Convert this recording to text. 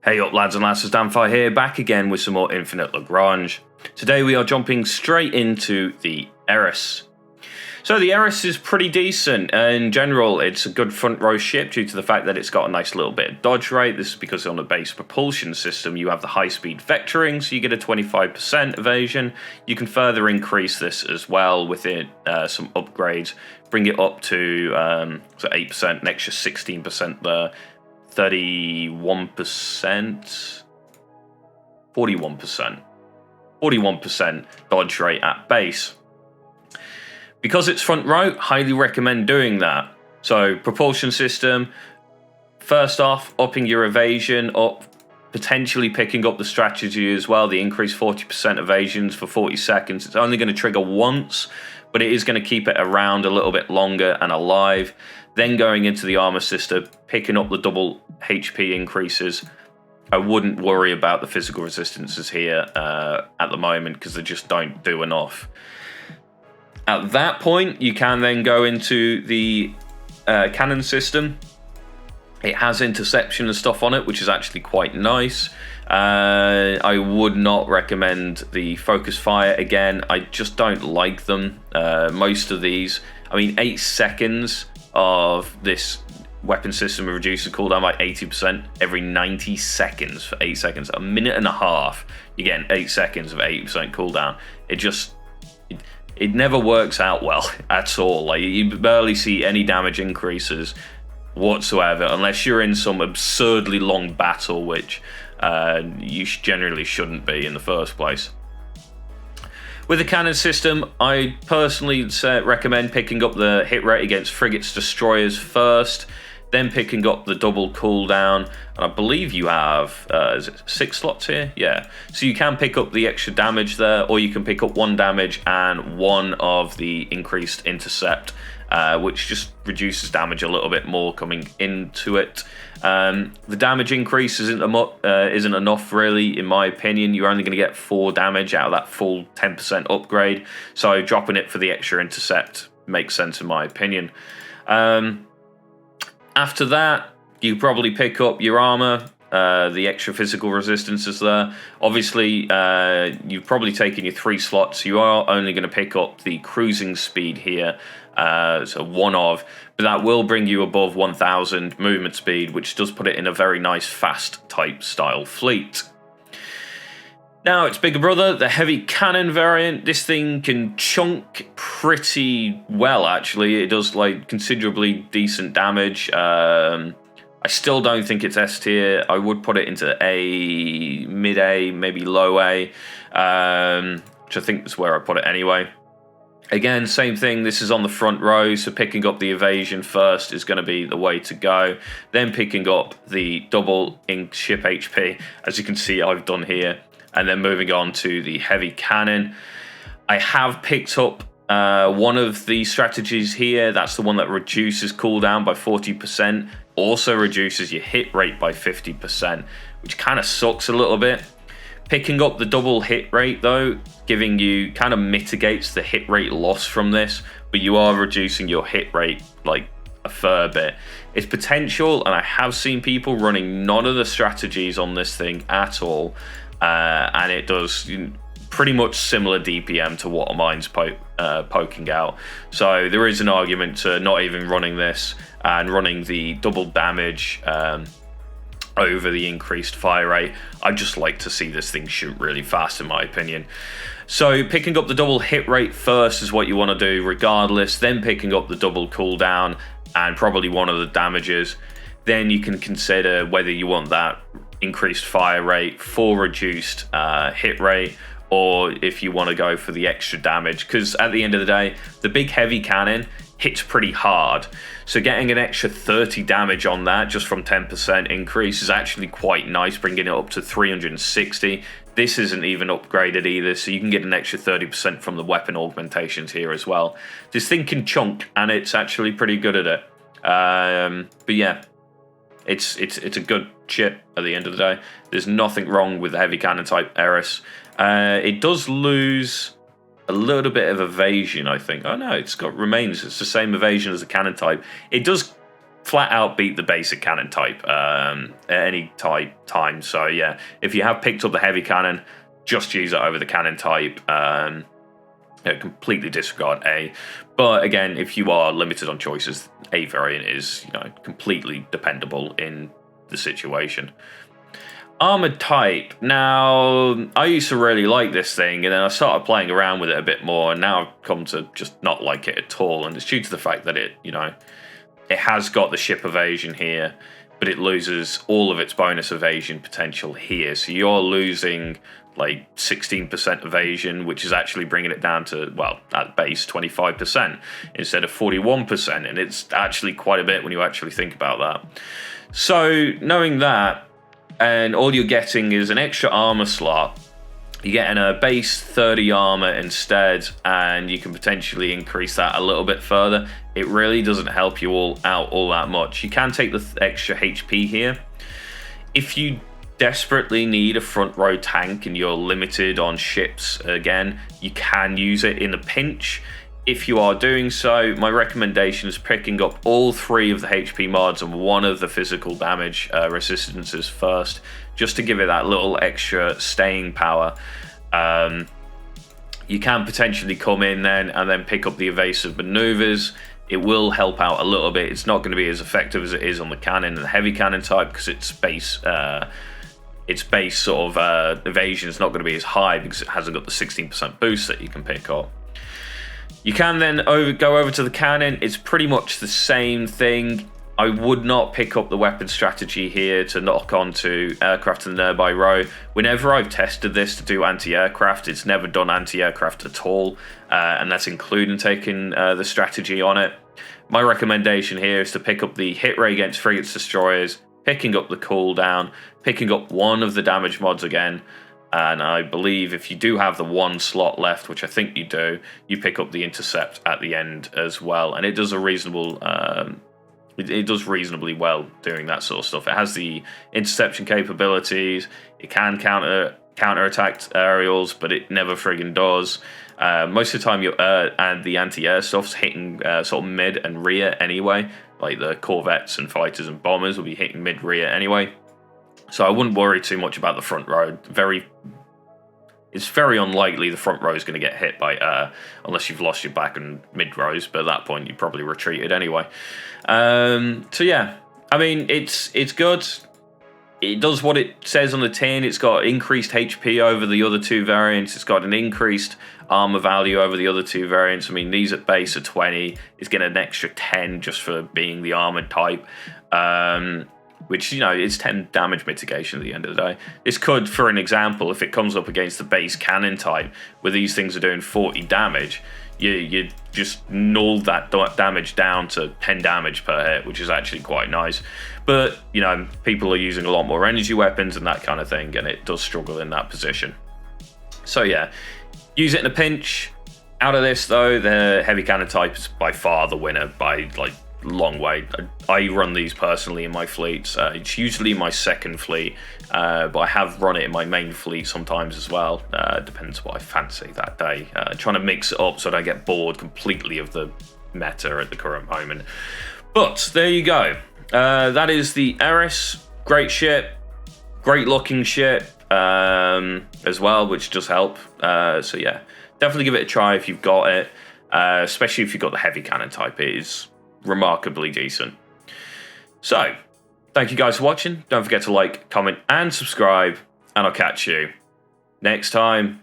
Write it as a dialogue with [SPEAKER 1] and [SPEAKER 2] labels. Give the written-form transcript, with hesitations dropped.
[SPEAKER 1] Hey up lads and lasses, Damphyre here, back again with some more Infinite Lagrange. Today we are jumping straight into the Eris. So the Eris is pretty decent. In general, it's a good front row ship due to the fact that it's got a nice little bit of dodge rate. This is because on the base propulsion system you have the high speed vectoring, so you get a 25% evasion. You can further increase this as well with it, some upgrades. Bring it up to 8%, an extra 16% there. 31%, 41% dodge rate at base. Because it's front row, highly recommend doing that. So propulsion system, first off, upping your evasion, potentially picking up the strategy as well, the increased 40% evasions for 40 seconds. It's only going to trigger once, but it is going to keep it around a little bit longer and alive. Then going into the armor system, picking up the double HP increases. I wouldn't worry about the physical resistances here at the moment because they just don't do enough. At that point, you can then go into the cannon system. It has interception and stuff on it, which is actually quite nice. I would not recommend the focus fire again. I just don't like them. Most of these, I mean, 8 seconds of this weapon system reduces cooldown by 80% every 90 seconds for 8 seconds. A minute and a half, you're getting 8 seconds of 80% cooldown. It never works out well at all. Like, you barely see any damage increases whatsoever unless you're in some absurdly long battle, which you generally shouldn't be in the first place. With the cannon system, I personally recommend picking up the hit rate against frigates, destroyers first, then picking up the double cooldown. And I believe you have, is it 6 slots here? Yeah. So you can pick up the extra damage there, or you can pick up 1 damage and 1 of the increased intercept, which just reduces damage a little bit more coming into it. The damage increase isn't enough, really, in my opinion. You're only going to get 4 damage out of that full 10% upgrade, so dropping it for the extra intercept makes sense in my opinion. After that, you probably pick up your armor, the extra physical resistances there. Obviously, you've probably taken your 3 slots. You are only going to pick up the cruising speed here, so 1 of, but that will bring you above 1000 movement speed, which does put it in a very nice fast type style fleet. Now it's bigger brother, the heavy cannon variant. This thing can chunk pretty well, actually. It does like considerably decent damage. I still don't think it's S tier. I would put it into A, mid A, maybe low A, which I think is where I put it anyway. Again, same thing, this is on the front row, so picking up the evasion first is going to be the way to go. Then picking up the double in ship HP, as you can see I've done here. And then moving on to the heavy cannon. I have picked up one of the strategies here. That's the one that reduces cooldown by 40%. Also reduces your hit rate by 50%, which kind of sucks a little bit. Picking up the double hit rate, though, giving you, kind of mitigates the hit rate loss from this, but you are reducing your hit rate like a fair bit. It's potential, and I have seen people running none of the strategies on this thing at all. And it does pretty much similar DPM to what mine's poking out. So there is an argument to not even running this and running the double damage over the increased fire rate. I'd just like to see this thing shoot really fast, in my opinion. So picking up the double hit rate first is what you want to do regardless. Then picking up the double cooldown and probably one of the damages. Then you can consider whether you want that increased fire rate for reduced hit rate, or if you want to go for the extra damage, because at the end of the day, the big heavy cannon hits pretty hard, so getting an extra 30 damage on that just from 10% increase is actually quite nice, bringing it up to 360. This isn't even upgraded either, so you can get an extra 30% from the weapon augmentations here as well. This thing can chunk, and it's actually pretty good at it. But yeah, it's a good ship at the end of the day. There's nothing wrong with the heavy cannon type Eris. It does lose a little bit of evasion, I think. Oh no, it's got remains. It's the same evasion as the cannon type. It does flat out beat the basic cannon type at any time. So yeah, if you have picked up the heavy cannon, just use it over the cannon type. Completely disregard A. But again, if you are limited on choices, A variant is completely dependable in the situation. Armored type. Now, I used to really like this thing, and then I started playing around with it a bit more, and now I've come to just not like it at all. And it's due to the fact that it has got the ship evasion here, but it loses all of its bonus evasion potential here. So you're losing like 16% evasion, which is actually bringing it down to, well, at base 25% instead of 41%. And it's actually quite a bit when you actually think about that. So knowing that, and all you're getting is an extra armor slot, you're getting a base 30 armor instead, and you can potentially increase that a little bit further. It really doesn't help you all that much. You can take the extra HP here. If you desperately need a front row tank and you're limited on ships again, you can use it in a pinch. If you are doing so, my recommendation is picking up all 3 of the HP mods and 1 of the physical damage resistances first, just to give it that little extra staying power. You can potentially come in then and then pick up the evasive maneuvers. It will help out a little bit. It's not going to be as effective as it is on the cannon and the heavy cannon type, because its base sort of evasion is not going to be as high because it hasn't got the 16% boost that you can pick up. You can then go over to the cannon. It's pretty much the same thing. I would not pick up the weapon strategy here to knock onto aircraft in the nearby row. Whenever I've tested this to do anti-aircraft, it's never done anti-aircraft at all, and that's including taking the strategy on it. My recommendation here is to pick up the hit rate against frigates, destroyers, picking up the cooldown, picking up 1 of the damage mods again, and I believe if you do have the 1 slot left, which I think you do, you pick up the intercept at the end as well, and it does a reasonable. It does reasonably well doing that sort of stuff. It has the interception capabilities. It can counter-attack aerials, but it never friggin' does. Most of the time, and the anti-air stuff's hitting sort of mid and rear anyway. Like the corvettes and fighters and bombers will be hitting mid-rear anyway. So I wouldn't worry too much about the front row. It's very unlikely the front row is going to get hit by unless you've lost your back and mid rows, but at that point you probably retreated anyway. So yeah, I mean it's good. It does what it says on the tin. It's got increased HP over the other 2 variants. It's got an increased armor value over the other 2 variants. I mean, these at base are 20. It's getting an extra 10 just for being the armored type. Which, is 10 damage mitigation at the end of the day. This could, for an example, if it comes up against the base cannon type, where these things are doing 40 damage, you just null that damage down to 10 damage per hit, which is actually quite nice. But, people are using a lot more energy weapons and that kind of thing, and it does struggle in that position. So yeah, use it in a pinch. Out of this, though, the heavy cannon type is by far the winner by, long way. I run these personally in my fleets. It's usually my second fleet, but I have run it in my main fleet sometimes as well. Depends what I fancy that day. Trying to mix it up so I don't get bored completely of the meta at the current moment. But there you go. That is the Eris. Great ship, great looking ship as well, which does help. So yeah, definitely give it a try if you've got it, especially if you've got the heavy cannon type. It is remarkably decent. So, thank you guys for watching. Don't forget to like, comment, and subscribe, and I'll catch you next time.